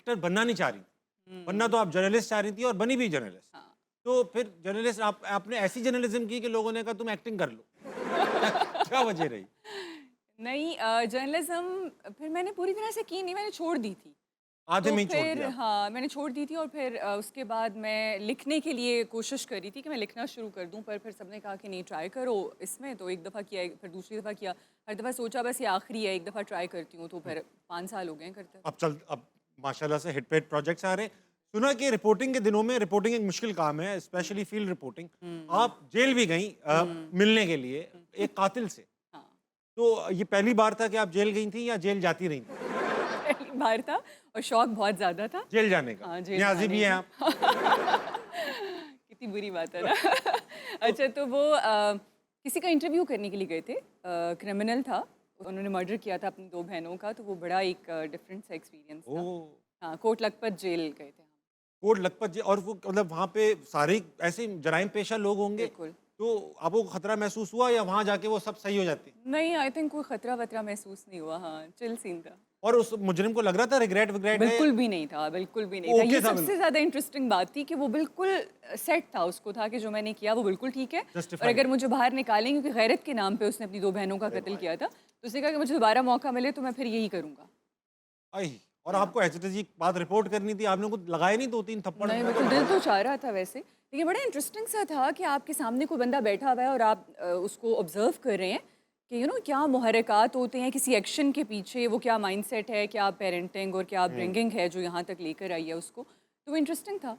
Actor बनना नहीं चाह रही थी, बनना तो आप जर्नलिस्ट चाह रही थी और बनी भी जर्नलिस्ट। हाँ। तो फिर जर्नलिस्ट आपने ऐसी जर्नलिज्म की कि लोगों ने कहा तुम एक्टिंग कर लो। क्या वजह रही? नहीं, जर्नलिज्म फिर मैंने पूरी तरह से की नहीं, मैंने छोड़ दी थी। आधे तो में ही छोड़ फिर दिया। हाँ, मैंने छोड़ दी थी और फिर उसके बाद मैं लिखने के लिए कोशिश कर रही थी कि मैं लिखना शुरू कर दूं, पर फिर सबने कहा कि नहीं ट्राई करो इसमें। तो एक दफ़ा किया, फिर दूसरी दफ़ा किया, हर दफ़ा सोचा बस ये आखिरी है, एक दफ़ा ट्राई करती हूँ। तो फिर 5 साल हो गए हैं करते। अब माशाल्लाह से हिट पे हिट प्रोजेक्ट्स आ रहे हैं। सुना कि रिपोर्टिंग के दिनों में, रिपोर्टिंग एक मुश्किल काम है, स्पेशली फील्ड रिपोर्टिंग। आप जेल भी गई मिलने के लिए एक कातिल से। हाँ। तो ये पहली बार था कि आप जेल गई थी या जेल जाती रही थी? पहली बार था और शौक बहुत ज़्यादा था। जेल जाने का। हाँ, जेल न्याज़ी भी जाने हैं का। आप। कितनी बुरी बात है ना। अच्छा, तो वो किसी का इंटरव्यू करने के लिए गए थे, क्रिमिनल था, उन्होंने मर्डर किया था अपनी 2 बहनों का। तो वो बड़ा एक डिफरेंट सा एक्सपीरियंस था। ओह! हाँ, कोट लखपत जेल गए थे हम। कोट लखपत और वो मतलब वहाँ पे सारे ऐसे जराइम पेशा लोग होंगे, बिल्कुल। तो आपको खतरा महसूस हुआ या वहाँ जाके वो सब सही हो जाती? नहीं, आई थिंक कोई खतरा वतरा महसूस नहीं हुआ। हाँ, चिल सीन था। और उस मुजरिम को लग रहा था रिग्रेट विग्रेट है? बिल्कुल भी नहीं था, बिल्कुल भी नहीं वो था। ओके ये था सबसे बिल्कुल, ज़्यादा इंटरेस्टिंग बात थी कि वो बिल्कुल सेट था, उसको था कि जो मैंने किया वो बिल्कुल ठीक है। और जस्टिफाइड। अगर मुझे बाहर निकालेंगे, क्योंकि गैरत के नाम पे उसने अपनी 2 बहनों का अरे कत्ल भाई! किया था, तो उसने कहा कि मुझे दोबारा मौका मिले तो मैं फिर यही करूँगा। और या आपको एचटीसी की बात रिपोर्ट करनी थी, आपने कुछ लगाए नहीं 2-3 थप्पड़? नहीं, मैं तो बिल्कुल दिल मार तो चाह रहा था वैसे। लेकिन बड़ा इंटरेस्टिंग सा था कि आपके सामने कोई बंदा बैठा हुआ है और आप उसको ऑब्ज़र्व कर रहे हैं कि क्या मुहर्रिकात होते हैं किसी एक्शन के पीछे, वो क्या माइंडसेट है, क्या पेरेंटिंग और क्या हुँ। अपब्रिंगिंग है जो यहाँ तक लेकर आई है उसको। तो वो इंटरेस्टिंग था।